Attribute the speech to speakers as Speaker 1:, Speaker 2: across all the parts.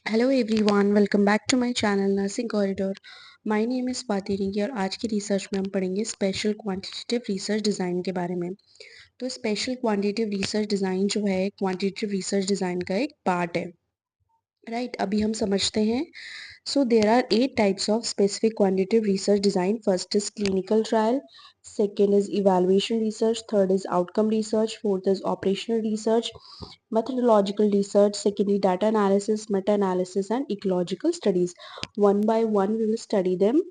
Speaker 1: Hello everyone, welcome back to my channel nursing corridor. My name is Swati Rinki और आज की research में हम पढ़ेंगे स्पेशल क्वांटिटेटिव रिसर्च डिज़ाइन के बारे में। तो स्पेशल क्वांटिटेटिव रिसर्च डिज़ाइन जो है क्वांटिटेटिव रिसर्च डिज़ाइन का एक पार्ट है। राइट, अभी हम समझते हैं। So there are 8 types of specific quantitative research design. First is clinical trial, second is evaluation research, third is outcome research, fourth is operational research, methodological research, secondly data analysis, meta-analysis and ecological studies. One by one we will study them.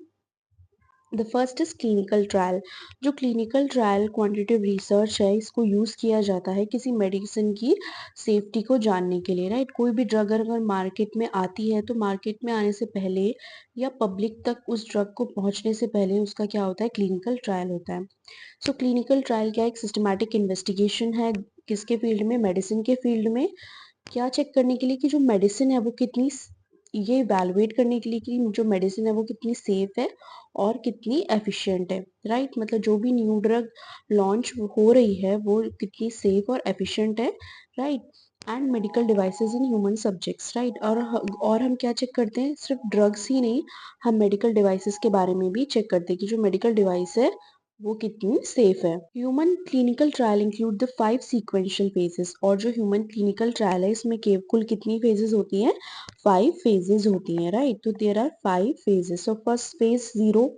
Speaker 1: The first is clinical trial. जो clinical trial quantitative research है, इसको use किया जाता है किसी medicine की safety को जानने के लिए। राइट, कोई भी ड्रग अगर मार्केट में आती है तो मार्केट में आने से पहले या पब्लिक तक उस ड्रग को पहुंचने से पहले उसका क्या होता है, क्लिनिकल ट्रायल होता है। सो क्लिनिकल ट्रायल क्या एक सिस्टमैटिक इन्वेस्टिगेशन है, किसके फील्ड में, मेडिसिन के फील्ड में। क्या चेक करने के लिए कि जो मेडिसिन है वो कितनी ये इवैल्यूएट करने के लिए कि जो मेडिसिन है वो कितनी सेफ है और कितनी एफिशिएंट है। राइट, मतलब जो भी न्यू ड्रग लॉन्च हो रही है वो कितनी सेफ और एफिशिएंट है। Right, and medical devices in human subjects. Right, और हम क्या चेक करते हैं, सिर्फ ड्रग्स ही नहीं, हम मेडिकल डिवाइसेस के बारे में भी चेक करते हैं कि जो मेडिकल डिवाइस है वो कितनी सेफ है। Human clinical trial include the 5 sequential phases. और जो ह्यूमन क्लिनिकल ट्रायल है इसमें कुल कितनी फेजेस होती हैं, 5 फेजेस होती हैं। राइट, तो there are 5 phases. So first phase 0।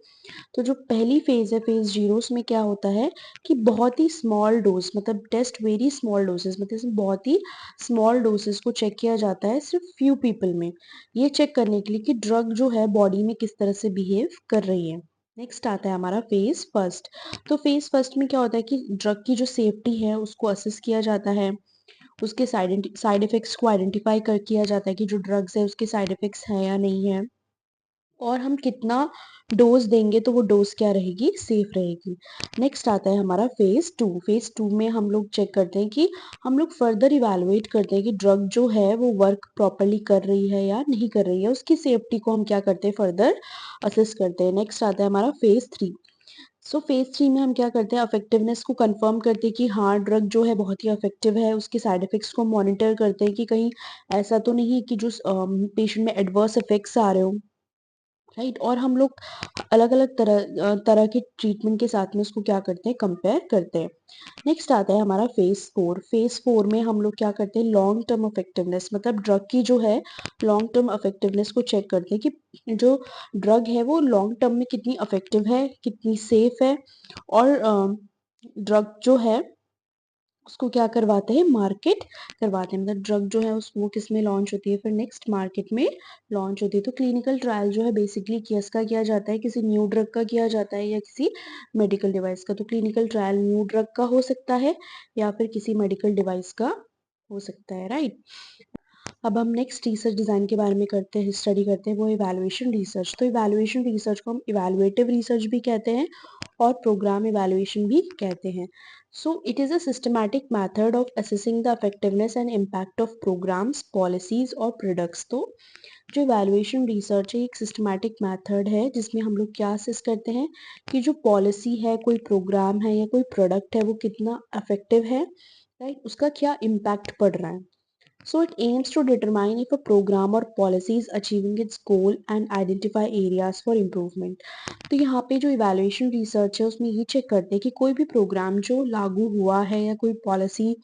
Speaker 1: तो जो पहली फेज है, फेज 0, उसमें क्या होता है कि बहुत ही स्मॉल डोज, मतलब टेस्ट वेरी स्मॉल डोजेस, मतलब इसमें बहुत ही स्मॉल डोजेस को चेक किया जाता है सिर्फ फ्यू पीपल में, ये चेक करने के लिए कि ड्रग जो है बॉडी में किस तरह से बिहेव कर रही है। नेक्स्ट आता है हमारा फेज फर्स्ट। तो फेज फर्स्ट में क्या होता है कि ड्रग की जो सेफ्टी है उसको असेस किया जाता है, उसके साइड इफेक्ट्स को आइडेंटिफाई कर किया जाता है कि जो ड्रग्स है उसके साइड इफेक्ट्स हैं या नहीं है, और हम कितना डोज देंगे तो वो डोज क्या रहेगी, सेफ रहेगी। नेक्स्ट आता है हमारा फेज 2। फेज 2 में हम लोग चेक करते हैं कि हम लोग फर्दर इवेलुएट करते हैं कि ड्रग जो है वो वर्क प्रॉपरली कर रही है या नहीं कर रही है, उसकी सेफ्टी को हम क्या करते हैं, फर्दर असेस करते हैं। नेक्स्ट आता है हमारा फेज 3। सो फेज 3 में हम क्या करते हैं, अफेक्टिवनेस को कंफर्म करते हैं कि हाँ ड्रग जो है बहुत ही अफेक्टिव है, उसके साइड इफेक्ट्स को मॉनिटर करते हैं कि कहीं ऐसा तो नहीं कि जो पेशेंट में एडवर्स इफेक्ट्स आ रहे हो। राइट, और हम लोग अलग अलग तरह के ट्रीटमेंट के साथ में उसको क्या करते हैं, कंपेयर करते हैं। नेक्स्ट आता है हमारा फेज 4। फेज 4 में हम लोग क्या करते हैं, लॉन्ग टर्म इफेक्टिवनेस, मतलब ड्रग की जो है लॉन्ग टर्म इफेक्टिवनेस को चेक करते हैं कि जो ड्रग है वो लॉन्ग टर्म में कितनी इफेक्टिव है, कितनी सेफ है, और ड्रग जो है उसको क्या करवाते हैं, मार्केट करवाते हैं। मतलब ड्रग जो है उस वो किस में लॉन्च होती है, फिर नेक्स्ट मार्केट में लॉन्च होती है। तो क्लिनिकल ट्रायल जो है बेसिकली किसका किया जाता है, किसी न्यू ड्रग का किया जाता है या किसी मेडिकल डिवाइस का। तो क्लिनिकल ट्रायल न्यू ड्रग का हो सकता है या फिर किसी मेडिकल डिवाइस का हो सकता है। राइट, अब हम नेक्स्ट रिसर्च डिज़ाइन के बारे में करते हैं, स्टडी करते हैं, वो इवैल्यूएशन रिसर्च। तो इवैल्यूएशन रिसर्च को हम इवैल्यूएटिव रिसर्च भी कहते हैं और प्रोग्राम इवैल्यूएशन भी कहते हैं। So it is a systematic method of assessing the effectiveness and impact of programs, policies और प्रोडक्ट्स। तो जो इवैल्यूएशन रिसर्च है एक सिस्टमैटिक मेथड है जिसमें हम लोग क्या असेस करते हैं कि जो पॉलिसी है, कोई प्रोग्राम है या कोई प्रोडक्ट है वो कितना इफेक्टिव है। राइट, उसका क्या इम्पैक्ट पड़ रहा है। So it aims to determine if a program or policy is achieving its goal and identify areas for improvement. तो यहाँ पे जो इवैल्यूएशन रिसर्च है उसमें ये चेक करते हैं कि कोई भी प्रोग्राम जो लागू हुआ है या कोई पॉलिसी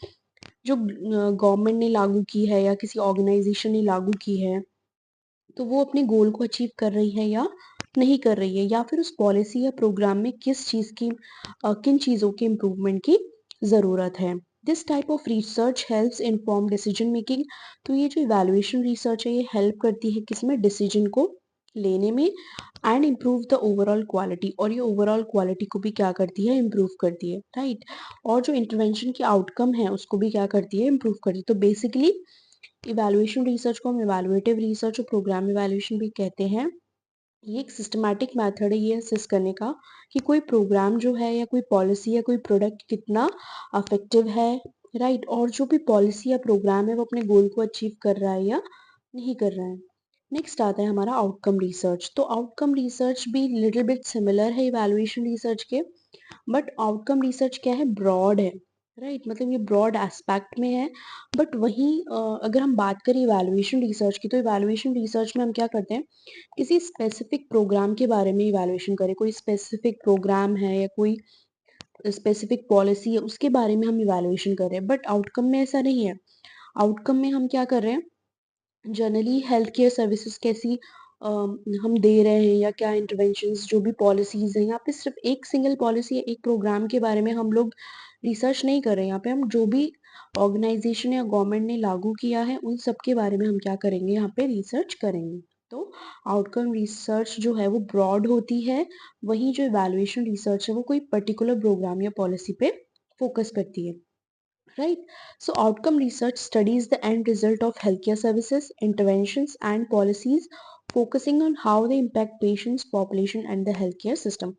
Speaker 1: जो गवर्नमेंट ने लागू की है या किसी ऑर्गेनाइजेशन ने लागू की है, तो वो अपने गोल को अचीव कर रही है या नहीं कर रही है, या फिर उस पॉलिसी या प्रोग्राम में किस चीज़ की किन चीज़ों के इम्प्रूवमेंट की ज़रूरत है। This type of research helps inform decision making. तो ये जो इवैल्यूएशन रिसर्च है ये हेल्प करती है किसमें, डिसीजन को लेने में, and improve the overall quality. और ये ओवरऑल क्वालिटी को भी क्या करती है, इम्प्रूव करती है। राइट, और जो इंटरवेंशन की आउटकम है उसको भी क्या करती है, इम्प्रूव करती है। तो बेसिकली इवैल्यूएशन रिसर्च को हम इवैल्यूएटिव रिसर्च और प्रोग्राम इवैल्यूएशन भी कहते हैं। ये एक सिस्टमैटिक मेथड है ये असेस करने का कि कोई प्रोग्राम जो है या कोई पॉलिसी या कोई प्रोडक्ट कितना अफेक्टिव है। राइट, और जो भी पॉलिसी या प्रोग्राम है वो अपने गोल को अचीव कर रहा है या नहीं कर रहा है। नेक्स्ट आता है हमारा आउटकम रिसर्च। तो आउटकम रिसर्च भी लिटिल बिट सिमिलर है इवैल्यूएशन रिसर्च के, बट आउटकम रिसर्च क्या है, ब्रॉड है। राइट, मतलब ये ब्रॉड एस्पेक्ट में है। बट वहीं अगर हम बात करें इवैल्यूएशन रिसर्च की, तो इवैल्यूएशन रिसर्च में हम क्या करते हैं, किसी स्पेसिफिक प्रोग्राम के बारे में इवैल्यूएशन करें। कोई स्पेसिफिक प्रोग्राम है या कोई स्पेसिफिक पॉलिसी है, उसके बारे में हम इवैल्यूएशन कर रहे हैं। बट आउटकम में ऐसा नहीं है। आउटकम में हम क्या कर रहे हैं, जनरली हेल्थ केयर सर्विसेज कैसी हम दे रहे हैं, या क्या इंटरवेंशंस जो भी पॉलिसीज हैं, यहाँ पे सिर्फ एक सिंगल पॉलिसी या एक प्रोग्राम के बारे में हम लोग रिसर्च नहीं कर रहे हैं। यहाँ पे हम जो भी ऑर्गेनाइजेशन या गवर्नमेंट ने लागू किया है उन सब के बारे में हम क्या करेंगे, यहाँ पे रिसर्च करेंगे। तो आउटकम रिसर्च जो है वो ब्रॉड होती है, वहीं जो इवैल्यूएशन रिसर्च है वो कोई पर्टिकुलर प्रोग्राम या पॉलिसी पे फोकस करती है। Right? So, outcome research studies the end result of healthcare services, interventions, and policies, focusing on how they impact patients, population, and the healthcare system.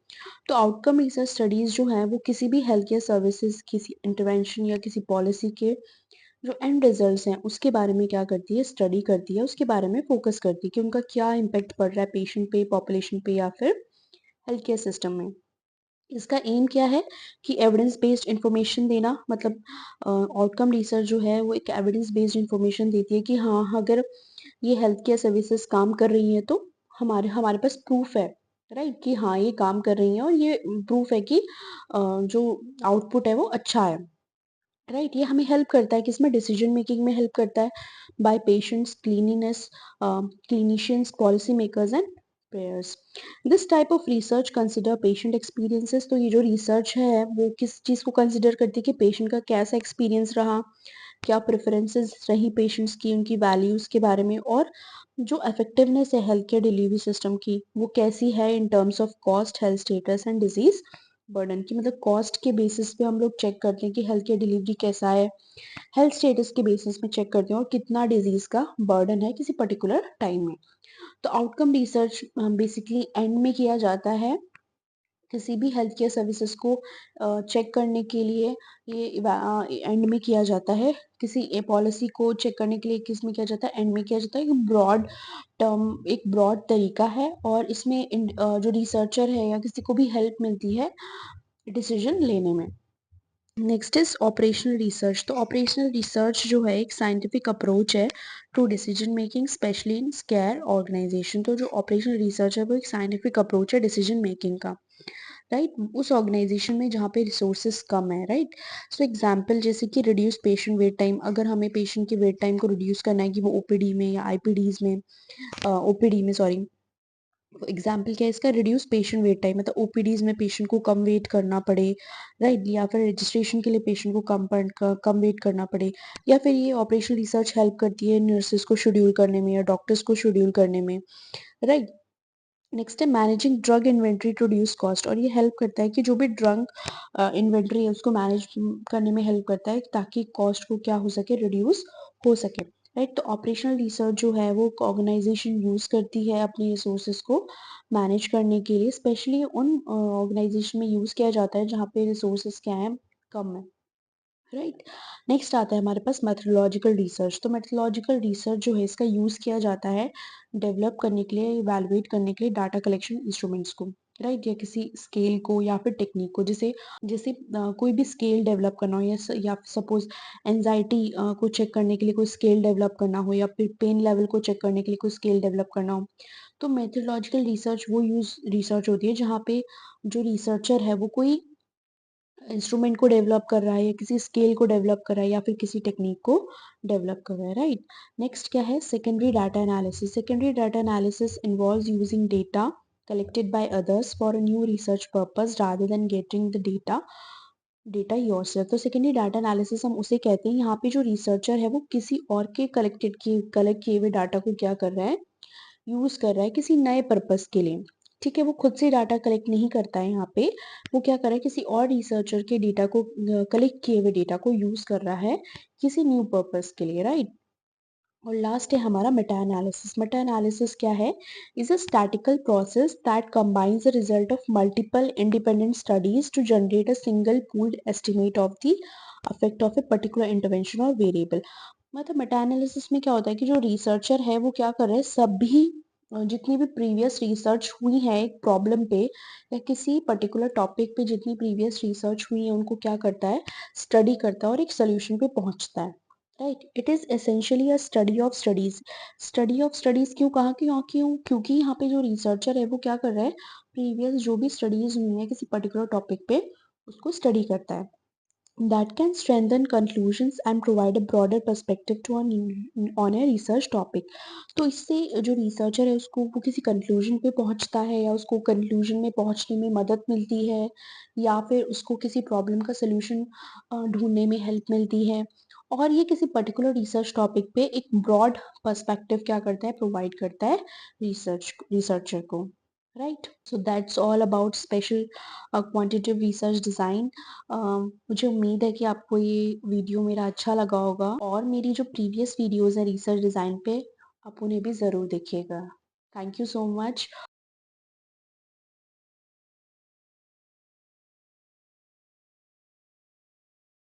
Speaker 1: तो outcome research studies जो है वो किसी भी healthcare services, किसी intervention या किसी policy के जो end results हैं उसके बारे में क्या करती है, स्टडी करती है, उसके बारे में फोकस करती है कि उनका क्या इम्पैक्ट पड़ रहा है पेशेंट पे, पॉपुलेशन पे, या फिर हेल्थ केयर सिस्टम में। इसका एम क्या है कि एविडेंस बेस्ड इंफॉर्मेशन देना, मतलब आउटकम रिसर्च जो है वो एक एविडेंस बेस्ड इंफॉर्मेशन देती है कि हाँ, अगर ये हेल्थ केयर सर्विसेज काम कर रही हैं तो हमारे हमारे पास प्रूफ है, राइट, कि हाँ ये काम कर रही हैं, और ये प्रूफ है कि जो आउटपुट है वो अच्छा है। राइट, ये हमें हेल्प करता है, किसमें, डिसीजन मेकिंग में हेल्प करता है, by patients, cleanliness, clinicians, policy makers and payers. This type of research consider patient experiences. तो ये जो रिसर्च है वो किस चीज़ को कंसिडर करती है कि पेशेंट का कैसा एक्सपीरियंस रहा, क्या प्रेफरेंसेस रही पेशेंट्स की, उनकी वैल्यूज़ के बारे में, और जो इफेक्टिवनेस है हेल्थ केयर डिलीवरी सिस्टम की वो कैसी है in terms of cost, health status and disease burden की। मतलब कॉस्ट के बेसिस पे हम लोग चेक करते हैं कि हेल्थ केयर डिलीवरी कैसा है, हेल्थ स्टेटस के बेसिस में चेक करते हैं और कितना डिजीज का बर्डन है किसी पर्टिकुलर टाइम में। तो आउटकम रिसर्च बेसिकली एंड में किया जाता है, किसी भी हेल्थ केयर सर्विसेज को चेक करने के लिए ये एंड में किया जाता है। किसी पॉलिसी को चेक करने के लिए किस में किया जाता है, एंड में किया जाता है। एक ब्रॉड टर्म, एक ब्रॉड तरीका है, और इसमें जो रिसर्चर है या किसी को भी हेल्प मिलती है डिसीजन लेने में। Next is operational research. तो ऑपरेशनल रिसर्च जो है एक साइंटिफिक अप्रोच है to decision making, specially in scare organisation. तो जो ऑपरेशनल रिसर्च है वो एक साइंटिफिक अप्रोच है डिसीजन मेकिंग का, राइट, उस ऑर्गेनाइजेशन में जहाँ पे रिसोर्सेज कम है, राइट। सो एग्जांपल जैसे कि रिड्यूस पेशेंट वेट टाइम, अगर हमें पेशेंट के वेट टाइम को रिड्यूस करना है कि वो ओपीडी में या आईपीडीज में, ओपीडी में सॉरी, एग्जाम्पल क्या है इसका, रिड्यूस पेशेंट वेट टाइम, मतलब ओपीडीज में पेशेंट को कम वेट करना पड़े, राइट, या फिर रजिस्ट्रेशन के लिए पेशेंट को कम वेट करना पड़े, या फिर ये ऑपरेशनल रिसर्च हेल्प करती है नर्सेज को शेड्यूल करने में या डॉक्टर्स को शेड्यूल करने में, राइट। नेक्स्ट है managing drug inventory to reduce cost, और ये हेल्प करता है कि जो भी ड्रग इन्वेंट्री है उसको मैनेज करने में हेल्प करता है ताकि कॉस्ट को क्या हो सके, रिड्यूस हो सके, राइट। तो ऑपरेशनल रिसर्च जो है वो ऑर्गेनाइजेशन यूज करती है अपनी रिसोर्सेज को मैनेज करने के लिए, स्पेशली उन ऑर्गेनाइजेशन में यूज किया जाता है जहाँ पे रिसोर्सेज क्या है, कम है, राइट। नेक्स्ट आता है हमारे पास मेथडोलॉजिकल रिसर्च। तो मेथडोलॉजिकल रिसर्च जो है इसका यूज किया जाता है डेवलप करने के लिए, इवैल्यूएट करने के लिए डाटा कलेक्शन इंस्ट्रूमेंट्स को, राइट, या किसी स्केल को या फिर टेक्निक को। जैसे जैसे कोई भी स्केल डेवलप करना हो, या सपोज एंजाइटी को चेक करने के लिए कोई स्केल डेवलप करना हो, या फिर पेन लेवल को चेक करने के लिए कोई स्केल डेवलप करना हो। तो मेथडोलॉजिकल रिसर्च वो यूज रिसर्च होती है जहाँ पे जो रिसर्चर है वो कोई इंस्ट्रूमेंट को डेवलप कर रहा है, या किसी स्केल को डेवलप कर रहा है, या फिर किसी टेक्निक को डेवलप कर रहा है, राइट। नेक्स्ट क्या है, secondary data analysis. Secondary data analysis involves using data collected by others for a new research purpose rather than getting the data yourself। तो सेकेंडरी डाटा एनालिसिस हम उसे कहते हैं, यहाँ पे जो रिसर्चर है वो किसी और के कलेक्ट किए हुए डाटा को क्या कर रहा है, यूज कर रहा है किसी नए पर्पस के लिए, ठीक है। वो खुद से डाटा कलेक्ट नहीं करता है यहाँ पे, वो क्या कर रहा है, किसी और रिसर्चर के डेटा को, कलेक्ट किए हुए डेटा को यूज कर रहा है किसी न्यू पर्पस के लिए, राइट। और लास्ट है हमारा मेटा एनालिसिस। मेटा एनालिसिस क्या है, is a statical process that combines the result of multiple independent studies to generate a single pooled estimate of the affect of a particular intervention और variable. मतलब meta analysis में क्या होता है कि जो रिसर्चर है वो क्या कर रहा है, सभी जितनी भी प्रीवियस रिसर्च हुई है एक प्रॉब्लम पे या किसी पर्टिकुलर टॉपिक पे जितनी प्रीवियस रिसर्च हुई है उनको क्या करता है, स्टडी करता है और एक सोल्यूशन पे पहुंचता है। Right, it is essentially a study of studies. Study of studies क्यों कहा, क्योंकि यहाँ पे जो रिसर्चर है वो क्या कर रहा है, प्रीवियस जो भी स्टडीज हुई है किसी पर्टिकुलर टॉपिक पे उसको स्टडी करता है, that can strengthen conclusions and provide a broader perspective to on a research topic। तो इससे जो रिसर्चर है उसको वो किसी कंक्लूजन पे पहुंचता है या उसको कंक्लूजन में पहुंचने में मदद मिलती है या फिर उसको किसी प्रॉब्लम का सोल्यूशन ढूंढने में हेल्प मिलती है। और ये किसी पर्टिकुलर रिसर्च टॉपिक पे एक ब्रॉड पर्सपेक्टिव क्या करता है, प्रोवाइड करता है रिसर्चर को। Right, so that's all about special quantitative research design. मुझे उम्मीद है कि आपको ये वीडियो मेरा अच्छा लगा होगा और मेरी जो प्रीवियस वीडियोज़ हैं रिसर्च डिज़ाइन पे आप उन्हें भी ज़रूर देखिएगा। Thank you so much.